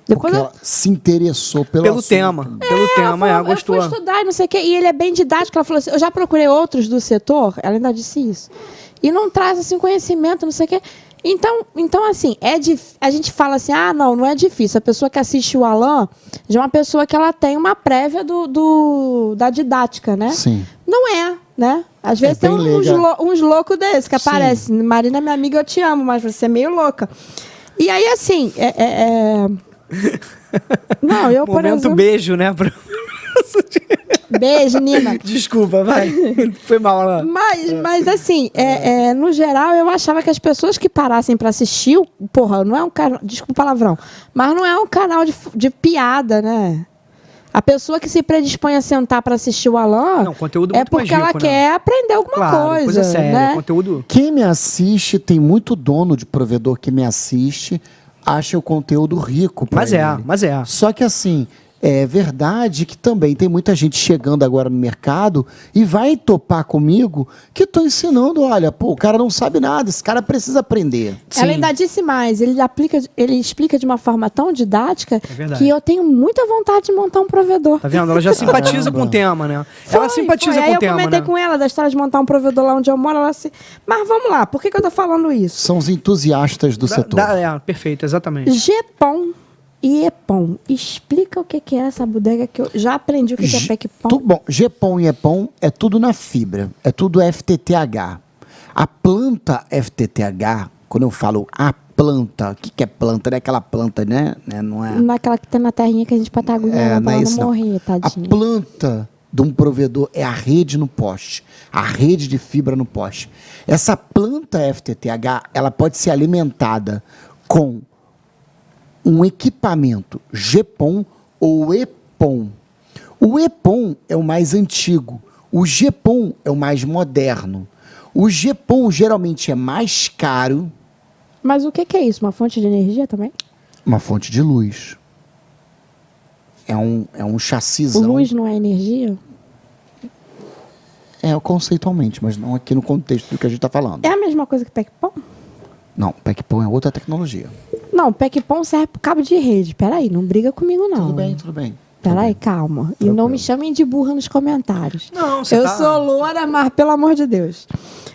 Depois Porque ela se interessou pelo Pelo assunto. tema. Pelo tema, eu gostou. fui estudar e não sei o quê, e ele é bem didático. Ela falou assim, eu já procurei outros do setor, ela ainda disse isso, e não traz assim conhecimento, não sei o quê. Então assim, a gente fala assim, não é difícil. A pessoa que assiste o Alan, de uma pessoa que ela tem uma prévia da didática, né? Sim. Não é, né? Às vezes tem bem uns loucos desses que Sim. aparecem. Marina, minha amiga, eu te amo, mas você é meio louca. E aí, assim, Não, eu, por Momento exemplo... beijo, né? Beijo, Nina. Desculpa, vai. Foi mal lá. Mas assim, no geral, eu achava que as pessoas que parassem para assistir, não é um canal, desculpa o palavrão, mas não é um canal de piada, né? A pessoa que se predispõe a sentar para assistir o Alan Não, conteúdo é muito mais porque ela rico, né? quer aprender alguma Claro, coisa séria. né? Conteúdo... Quem me assiste, tem muito dono de provedor que me assiste, acha o conteúdo rico pra ele. Mas é. Só que assim, é verdade que também tem muita gente chegando agora no mercado e vai topar comigo que estou ensinando, olha, o cara não sabe nada, esse cara precisa aprender. Ela Sim. ainda disse mais, ele explica de uma forma tão didática verdade. que eu tenho muita vontade de montar um provedor. Tá vendo? Ela já simpatiza com o tema, né? Ela simpatiza Aí com o eu tema, comentei né? com ela da história de montar um provedor lá onde eu moro. Ela assim, mas vamos lá, por que eu tô falando isso? São os entusiastas do setor. Perfeito, exatamente. GPON e EPON. Explica o que é essa bodega que eu já aprendi o que é PECPON. Bom, GPON e EPON é tudo na fibra, é tudo FTTH. A planta FTTH, quando eu falo a planta, o que é planta? Não é aquela planta, né? Não é... Naquela que tem na terrinha que a gente pode estar agulhando não é pra ela isso, não não. morrer, A tadinha. planta de um provedor é a rede no poste, a rede de fibra no poste. Essa planta FTTH, ela pode ser alimentada com um equipamento GPON ou EPOM. O EPOM é o mais antigo. O GPOM é o mais moderno. O GPOM geralmente é mais caro. Mas o que é isso? Uma fonte de energia também? Uma fonte de luz. É um chassizão. Luz não é energia? É, conceitualmente, mas não aqui no contexto do que a gente está falando. É a mesma coisa que PEC-POM? Não, PEC-POM é outra tecnologia. Não, PEC-POM serve para cabo de rede. Peraí, não briga comigo não. Tudo bem, tudo bem. Peraí, calma. E não me chamem de burra nos comentários. Não, você Eu sou loura, mas pelo amor de Deus.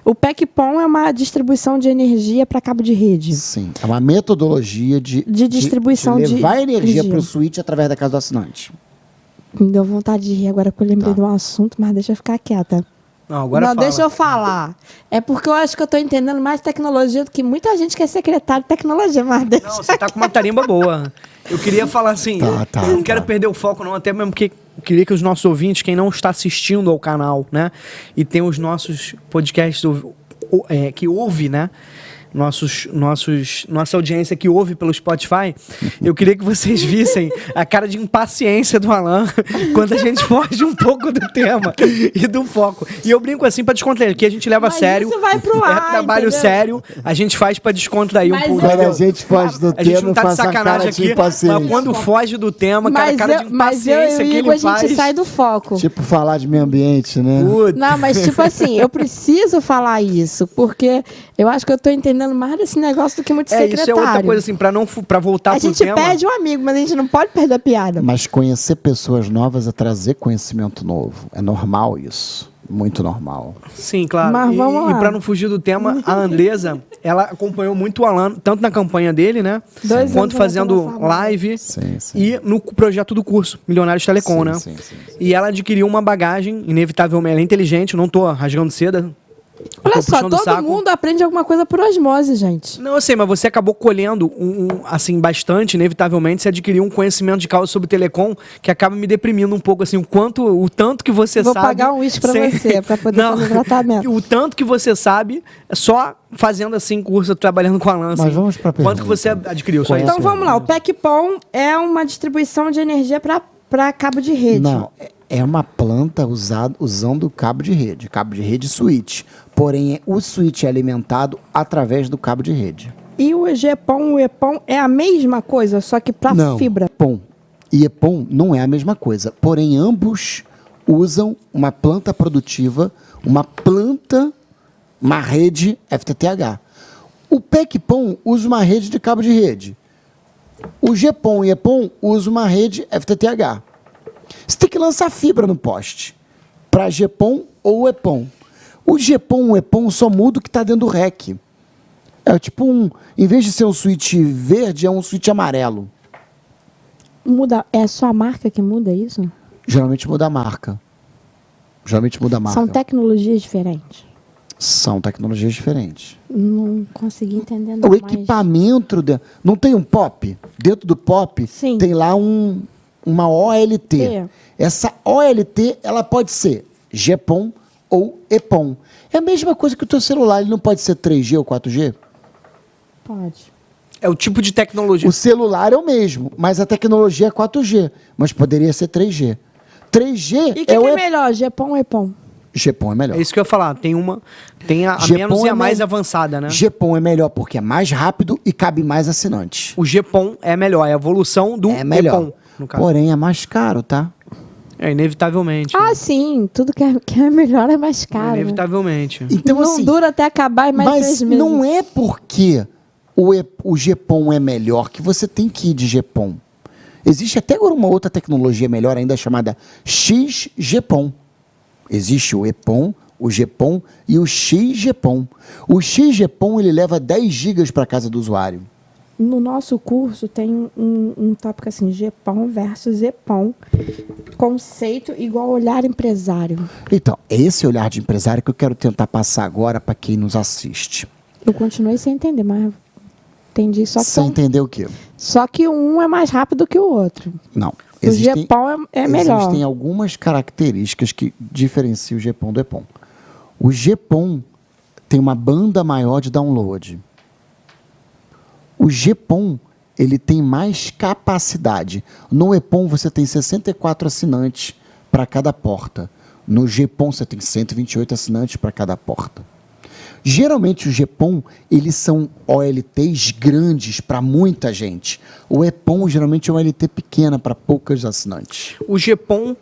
O PEC-POM é uma distribuição de energia para cabo de rede. Sim, é uma metodologia de distribuição de levar de energia energia. para o switch através da casa do assinante. Me deu vontade de rir agora que eu lembrei Tá. de um assunto, mas deixa eu ficar quieta. Não, agora Não, fala. deixa eu falar. É porque eu acho que eu tô entendendo mais tecnologia do que muita gente que é secretário de tecnologia, mas deixa. Não, você tá com uma tarimba boa. Eu queria falar assim, eu não quero perder o foco não, até mesmo porque eu queria que os nossos ouvintes, quem não está assistindo ao canal, né, e tem os nossos podcasts que ouve, né, nossa audiência que ouve pelo Spotify, eu queria que vocês vissem a cara de impaciência do Alan quando a gente foge um pouco do tema e do foco. E eu brinco assim pra descontrair, que a gente leva a Mas sério. isso vai pro ar, É trabalho entendeu? sério, a gente faz pra descontrair Mas um pouco. eu- Quando a gente foge do A gente tema, não tá de faça a sacanagem cara de aqui, impaciência. mas quando foge do tema, cara, cara de mas eu impaciência e que o Igor, ele a gente faz. sai do foco. Tipo, falar de meio ambiente, né? Puta. Não, mas tipo assim, eu preciso falar isso, porque eu acho que eu tô entendendo mais desse negócio do que muito secretário. Isso é outra coisa, assim, pra voltar A pro gente tema. perde um amigo, mas a gente não pode perder a piada. Mas conhecer pessoas novas é trazer conhecimento novo. É normal isso. Muito normal. Sim, claro. Mas vamos lá. E pra não fugir do tema, a Andresa, ela acompanhou muito o Alan, tanto na campanha dele, né? 2 anos Quanto ela fazendo começava. live Sim, sim. e no projeto do curso, Milionários Telecom, Sim, né? sim, sim, sim. E ela adquiriu uma bagagem, inevitavelmente, ela é inteligente, não tô rasgando seda. Olha tô só, puxando o todo saco. mundo aprende alguma coisa por osmose, gente. Não, eu sei, mas você acabou colhendo assim, bastante, inevitavelmente, você adquiriu um conhecimento de causa sobre telecom que acaba me deprimindo um pouco, assim, o tanto que você Vou sabe. pagar um uísque pra sem- você, pra poder fazer o tratamento. O tanto que você sabe, só fazendo assim, curso, trabalhando com a lança. Mas vamos pra pergunta. Quanto que você adquiriu? Só Então isso? vamos lá, o PEC-POM é uma distribuição de energia para cabo de rede. Não, é uma planta usando cabo de rede switch. Porém, o switch é alimentado através do cabo de rede. E o GPOM, o EPOM é a mesma coisa, só que para Não, fibra. EPOM e EPOM não é a mesma coisa. Porém, ambos usam uma planta produtiva, uma rede FTTH. O PEC-POM usa uma rede de cabo de rede. O GPOM e EPOM usam uma rede FTTH. Você tem que lançar fibra no poste para GPOM ou EPOM. O GPOM ou EPOM só muda o que está dentro do REC. É tipo em vez de ser um switch verde, é um switch amarelo. Muda, é só a marca que muda isso? Geralmente muda a marca. São tecnologias diferentes. São tecnologias diferentes. Não consegui entender não, O mas... equipamento... Não tem um POP? Dentro do POP Sim. tem lá uma OLT. É. Essa OLT ela pode ser GPOM ou EPOM. É a mesma coisa que o teu celular. Ele não pode ser 3G ou 4G? Pode. É o tipo de tecnologia. O celular é o mesmo, mas a tecnologia é 4G. Mas poderia ser 3G. 3G E o que é melhor, GPOM ou EPOM? GPOM é melhor. É isso que eu ia falar. Tem a GPOM menos e a é mais me- avançada, né? GPOM é melhor porque é mais rápido e cabe mais assinantes. O GPOM é melhor, é a evolução do É melhor. EPOM, no caso. Porém, é mais caro, tá? É, inevitavelmente. Ah, sim. Tudo que é melhor é mais caro. né? Inevitavelmente. Então, não assim, dura até acabar e mais mas 6 meses. não é porque o GPOM é melhor que você tem que ir de GPOM. Existe até agora uma outra tecnologia melhor ainda chamada XGPOM. Existe o EPOM, o GPOM e o XGPOM. O XGPOM ele leva 10 gigas para casa do usuário. No nosso curso tem um tópico assim, GPOM versus EPOM. Conceito igual olhar empresário. Então, é esse olhar de empresário que eu quero tentar passar agora para quem nos assiste. Eu continuei sem entender, mas entendi. Você entendeu o quê? Só que um é mais rápido que o outro. Não. O GPOM é melhor. Existem algumas características que diferenciam o GPOM do EPOM. O GPOM tem uma banda maior de download. O GPOM, ele tem mais capacidade. No EPOM você tem 64 assinantes para cada porta. No GPOM você tem 128 assinantes para cada porta. Geralmente os GPOM, eles são OLTs grandes para muita gente. O EPOM geralmente é uma OLT pequena para poucos assinantes. O GPOM,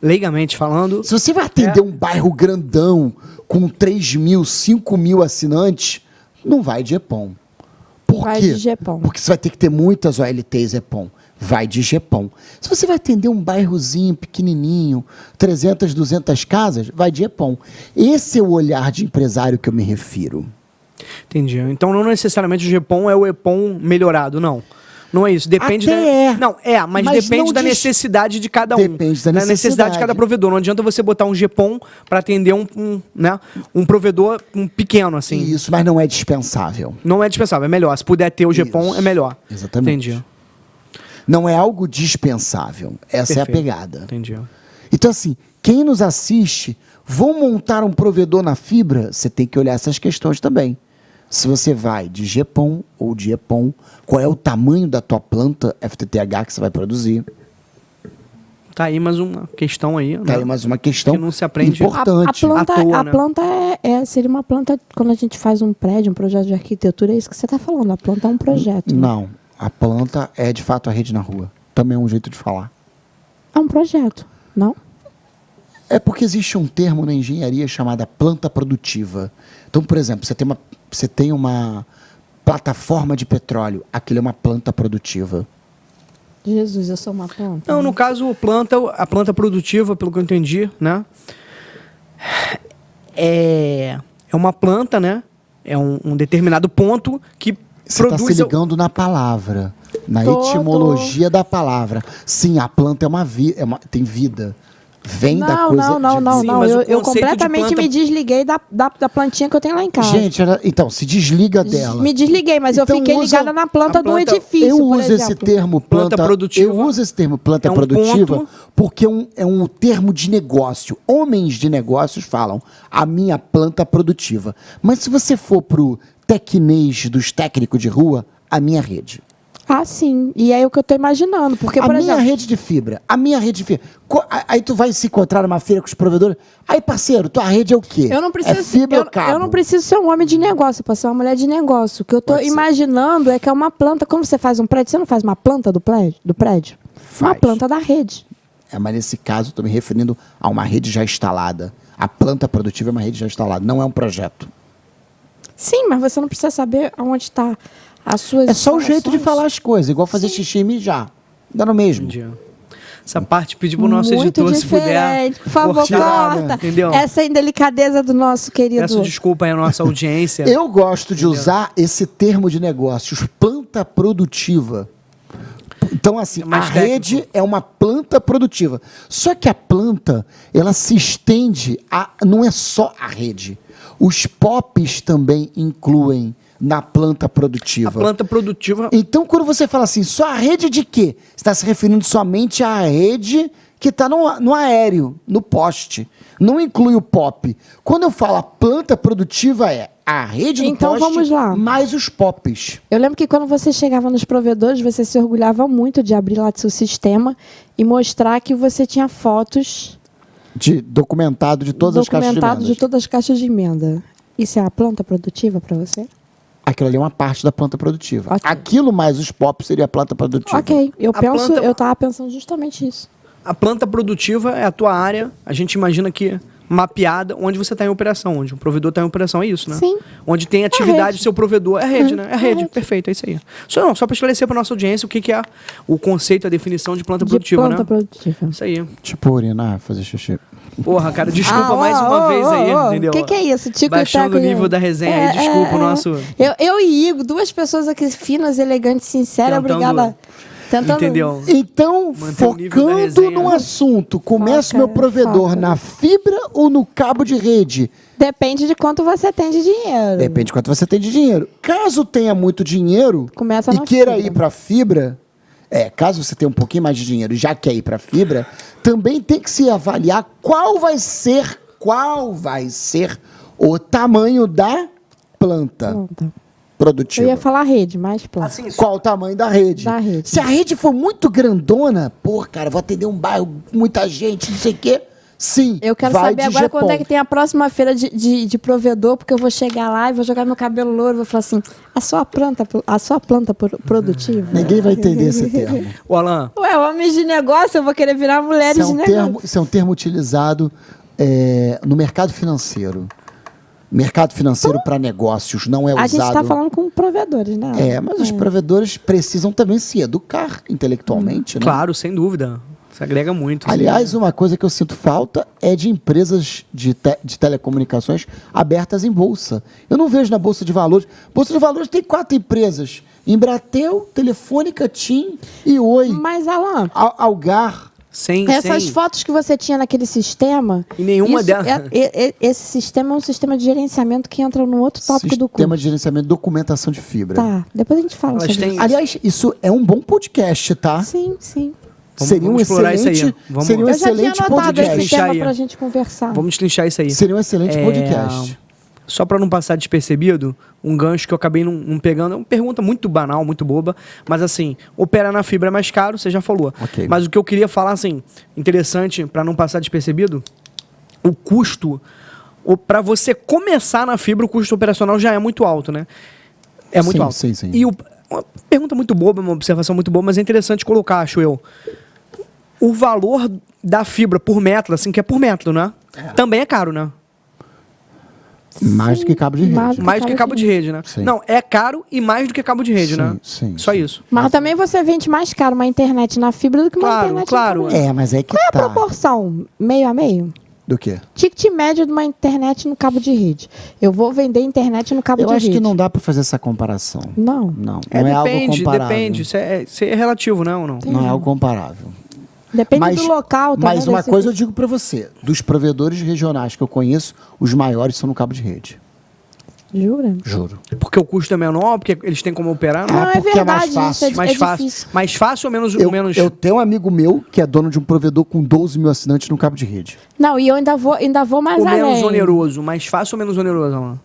legalmente falando... Se você vai atender um bairro grandão com 3 mil, 5 mil assinantes, não vai de EPOM. Por Vai quê? de GPOM. Porque você vai ter que ter muitas OLTs EPOM. Vai de GPOM. Se você vai atender um bairrozinho pequenininho, 300, 200 casas, vai de EPOM. Esse é o olhar de empresário que eu me refiro. Entendi. Então não necessariamente o GPOM é o EPOM melhorado, não. Não é isso. Depende Até é. Não, mas Mas depende não da diz- necessidade de cada um. Depende da necessidade. de cada provedor. Não adianta você botar um GPOM para atender um provedor pequeno, assim. Isso, mas não é dispensável. Não é dispensável, é melhor. Se puder ter o GPOM, Isso. é melhor. Exatamente. Entendi. Não é algo dispensável. Essa é a Perfeito. pegada. Entendi. Então, assim, quem nos assiste, vão montar um provedor na fibra, você tem que olhar essas questões também. Se você vai de GPOM ou de EPOM, qual é o tamanho da tua planta FTTH que você vai produzir? Tá aí mais uma questão aí. Tá aí mais uma questão Que não se aprende importante. A planta, à toa, a né? planta seria uma planta, quando a gente faz um prédio, um projeto de arquitetura, é isso que você está falando. A planta é um projeto. Né? Não, a planta é de fato a rede na rua. Também é um jeito de falar. É um projeto, não? É porque existe um termo na engenharia chamada planta produtiva. Então, por exemplo, você tem uma plataforma de petróleo, aquilo é uma planta produtiva. Jesus, eu sou uma planta. Não, no caso, a planta produtiva, pelo que eu entendi, né? É uma planta, né? É um determinado ponto que Você está produz... se ligando na palavra, na Tô. etimologia da palavra. Sim, a planta tem vida. Vem da coisa Não, Sim, não. mas o Eu conceito de completamente planta- me desliguei da plantinha que eu tenho lá em casa. Gente, então, se desliga dela. Me desliguei, mas Então eu fiquei usa ligada na planta a do planta- edifício, Eu por uso esse exemplo. termo Planta produtiva. Eu uso esse termo planta É um produtiva ponto. porque é um termo de negócio. Homens de negócios falam a minha planta produtiva. Mas se você for pro tecnês dos técnicos de rua, a minha rede. Ah, sim. E é o que eu tô imaginando. Porque, A por minha exemplo, rede de fibra. A minha rede de fibra. Aí tu vai se encontrar numa feira com os provedores. Aí, parceiro, tua rede é o quê? eu não preciso, É fibra ou cabo? eu não preciso ser um homem de negócio, eu posso ser uma mulher de negócio. O que eu tô Pode ser. imaginando é que é uma planta. Quando você faz um prédio, você não faz uma planta do prédio? Uma Faz. planta da rede. Mas nesse caso, estou me referindo a uma rede já instalada. A planta produtiva é uma rede já instalada, não é um projeto. Sim, mas você não precisa saber aonde está as suas. É só o jeito de instalações. falar as coisas, igual fazer xixi e mijar. Dá no mesmo. Entendi. Essa parte pedi pro nosso Muito editor, se puder. diferente. Por favor, cortar, corta. Entendeu? Essa indelicadeza do nosso querido. Peço desculpa aí à nossa audiência. Eu gosto de usar esse termo de negócios, planta produtiva. Então, assim, É mais a rede técnico. é uma planta produtiva. Só que a planta, ela se estende não é só a rede. Os POPs também incluem na planta produtiva. A planta produtiva... Então, quando você fala assim, só a rede de quê? Você está se referindo somente à rede que está no aéreo, no poste. Não inclui o POP. Quando eu falo a planta produtiva, é a rede do Então, poste vamos lá. mais os POPs. Eu lembro que quando você chegava nos provedores, você se orgulhava muito de abrir lá seu sistema e mostrar que você tinha fotos Documentado de todas as caixas de documentadas emendas. de todas as caixas de emenda. Isso é a planta produtiva para você? Aquilo ali é uma parte da planta produtiva. Ok. Aquilo mais os POPs seria a planta produtiva. Ok, eu planta- estava pensando justamente isso. A planta produtiva é a tua área, a gente imagina que mapeada, onde você está em operação, onde o provedor está em operação, é isso, né? Sim. Onde tem atividade rede. do seu provedor. É rede, né? É rede, rede. perfeito, é isso aí. Só para esclarecer para nossa audiência o que é o conceito, a definição de planta De produtiva, planta né? produtiva. Isso aí. Tipo urinar, fazer xixi. Porra, cara, desculpa mais uma vez aí, entendeu? O que é isso? Tico e Baixando teco, o nível da resenha aí, desculpa o nosso... Eu e Igor, duas pessoas aqui finas, elegantes, sinceras, Tentando- obrigada. Tentando... Entendeu? Então, Manter o nível da focando resenha. no assunto, começa Foca, o meu provedor foca. na fibra ou no cabo de rede? Depende de quanto você tem de dinheiro. Depende de quanto você tem de dinheiro. Caso tenha muito dinheiro Começa e na queira fibra. ir para fibra, caso você tenha um pouquinho mais de dinheiro e já quer ir para fibra, também tem que se avaliar qual vai ser o tamanho da planta. Planta. produtiva. Eu ia falar rede, mais plano. Assim, Qual o tamanho da rede? Da rede. Se a rede for muito grandona, pô, cara, vou atender um bairro, muita gente, não sei o quê. Sim, Eu quero vai saber de agora quando é GPON. que tem a próxima feira de provedor, porque eu vou chegar lá e vou jogar meu cabelo louro e vou falar assim, a sua planta produtiva. Ninguém vai entender esse termo. o Alan, Ué, homens de negócio, eu vou querer virar mulheres de negócio. Isso é um termo utilizado no mercado financeiro. Mercado financeiro para negócios não é A gente usado. está falando com provedores, né? Mas os provedores precisam também se educar intelectualmente, né? claro, sem dúvida. Isso agrega muito. Aliás, uma coisa que eu sinto falta é de empresas de telecomunicações abertas em bolsa. Eu não vejo na Bolsa de Valores. Bolsa de Valores tem 4 empresas. Embratel, Telefônica, TIM e Oi. Mas, Alan, Algar. essas fotos que você tinha naquele sistema... E nenhuma delas... Esse sistema é um sistema de gerenciamento que entra no outro tópico do curso. Sistema de gerenciamento de documentação de fibra. Tá, depois a gente fala Elas sobre têm- isso. Aliás, isso é um bom podcast, tá? Sim, sim. Seria um vamos explorar isso aí. excelente, Vamos- seria um Eu já tinha excelente anotado podcast. esse tema Aí. pra gente conversar. Vamos destrinchar isso aí. Seria um excelente podcast. Só para não passar despercebido, um gancho que eu acabei não pegando, é uma pergunta muito banal, muito boba, mas assim, operar na fibra é mais caro, você já falou. Ok. Mas o que eu queria falar, assim, interessante, para não passar despercebido, o custo, para você começar na fibra, o custo operacional já é muito alto, né? É muito Sim, alto. sim, sim. E uma pergunta muito boba, uma observação muito boa, mas é interessante colocar, acho eu. O valor da fibra por metro, assim, que é por metro, né? Também é caro, né? Mais do que cabo de rede. Mais do que cabo de rede, né? Sim. Não, é caro e mais do que cabo de rede, Sim, né? sim, Só sim. isso. Mas também você vende mais caro uma internet na fibra do que uma Claro, internet claro. na internet. Mas é que Qual é a tá. proporção? Meio a meio? Do quê? Ticket médio de uma internet no cabo de rede. Eu vou vender internet no cabo Eu de acho rede. que não dá pra fazer essa comparação. Não. Não é algo Depende, comparável. depende. Isso é relativo, não, ou não? Não é algo comparável. Depende do local também. Mas uma desse- coisa eu digo pra você. Dos provedores regionais que eu conheço, os maiores são no cabo de rede. Jura? Juro. Porque o custo é menor, porque eles têm como operar, não? Não, é porque é mais verdade, fácil. isso é, Mais é fácil. difícil. Mais fácil ou menos... menos... Eu tenho um amigo meu que é dono de um provedor com 12 mil assinantes no cabo de rede. Não, e eu ainda vou mais ou além. menos oneroso. Mais fácil ou menos oneroso, Alan?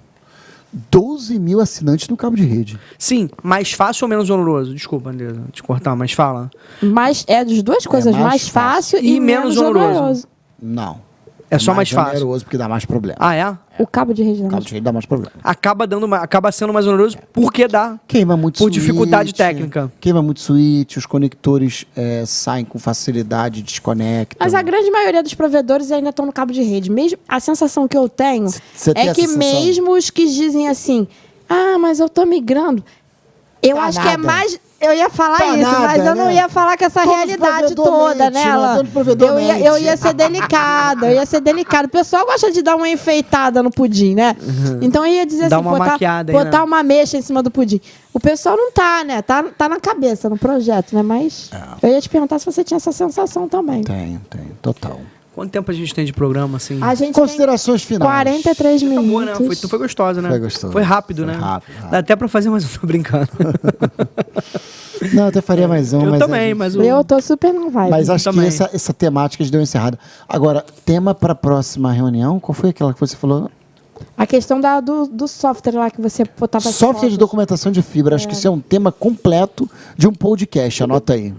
12 mil assinantes no cabo de rede. Sim, mais fácil ou menos oneroso? Desculpa, Andresa, te cortar, mas fala. Mas é das duas coisas, mais mais fácil E e menos menos oneroso. oneroso. Não. É só mais fácil. oneroso porque dá mais problema. Ah, é? O cabo de rede O não. cabo de rede dá mais problema. Acaba sendo mais oneroso porque dá. Queima muito Por dificuldade switch, técnica. Queima muito switch, os conectores saem com facilidade, desconectam. Mas a grande maioria dos provedores ainda estão no cabo de rede. Mesmo, a sensação que eu tenho Cê tem é essa que sensação? mesmo os que dizem assim, mas eu tô migrando. Eu Tá acho que é nada. mais. Eu ia falar Tá isso, nada, mas eu não né? ia falar com essa Todos realidade provedor toda, mente, né, né? Alan? Todo provedor Eu mente. ia ser delicada, eu ia ser delicada. O pessoal gosta de dar uma enfeitada no pudim, né? Então eu ia dizer Dá assim, uma maquiada aí, botar né? uma mecha em cima do pudim. O pessoal não tá, né? Tá na cabeça, no projeto, né? Mas eu ia te perguntar se você tinha essa sensação também. Tenho, total. Quanto tempo a gente tem de programa, assim? A gente Considerações tem finais. 43 Acabou, né? minutos. Foi gostosa, né? Foi gostoso. Foi rápido, Foi né? rápido. Dá até pra fazer mais um, tô brincando. Não, eu até faria mais um. Eu mas também, a gente- mas o... Eu tô super no vibe. Mas acho também. que essa temática já deu encerrada. Agora, tema para a próxima reunião, qual foi aquela que você falou? A questão do software lá que você botava as Software de fotos. documentação de fibra. Acho que isso é um tema completo de um podcast. Anota aí.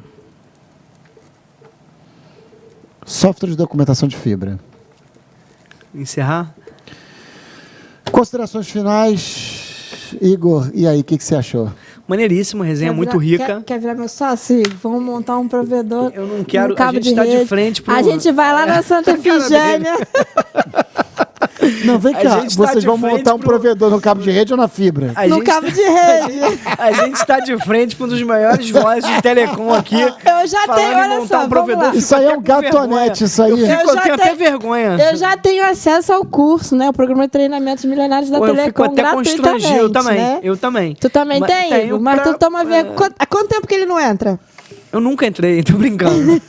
Software de documentação de fibra. Encerrar? Considerações finais. Igor, e aí, o que você achou? Maneiríssimo, resenha Quer muito virar- rica. Quer virar meu sócio? Vamos montar um provedor. Eu não quero- no cabo a gente de tá de rede. frente pro- A gente vai lá na Santa Efigênia. Não, vem A cá. gente tá Vocês de vão frente montar um pro- provedor no cabo de rede ou na fibra? A No gente- cabo de rede. A gente está de frente para um dos maiores vozes de telecom aqui. Eu já falando tenho, em olha montar só, um vamos provedor. lá. Fico Isso aí até é um com vergonha. gatonete, isso aí. Eu Eu tenho já até tenho- vergonha. Eu já tenho acesso ao curso, né? O programa de treinamentos milionários da Pô, eu fico Telecom até constrangido. Eu também. né? Eu também. Tu também Mas tem, tenho Igor? Mas pra- tu toma ver. Há quanto tempo que ele não entra? Eu nunca entrei, tô brincando.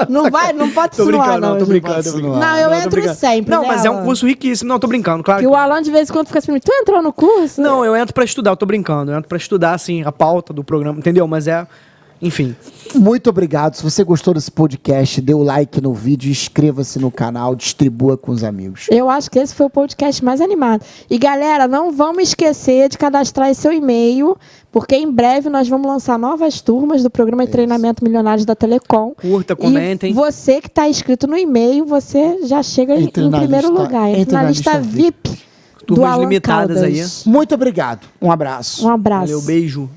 Não vai, não pode Tô insinuar, brincando, não, tô gente. brincando. Tô brincando. Não, eu tô entro brincando. sempre, Não, né, mas é um Alan? curso riquíssimo. Não, tô brincando, claro. Que o Alan de vez em quando fica assim, tu entrou no curso? Não, eu entro pra estudar, eu tô brincando. Eu entro pra estudar, assim, a pauta do programa, entendeu? Mas é... Enfim. Muito obrigado. Se você gostou desse podcast, dê o like no vídeo, inscreva-se no canal, distribua com os amigos. Eu acho que esse foi o podcast mais animado. E, galera, não vamos esquecer de cadastrar esse seu e-mail, porque em breve nós vamos lançar novas turmas do programa de treinamento Milionários da Telecom. Curta, comentem. E você que está inscrito no e-mail, você já chega em primeiro lugar. Entra na lista VIP do Turmas Alan limitadas Caldas. aí. Muito obrigado. Um abraço. Um abraço. Valeu, beijo.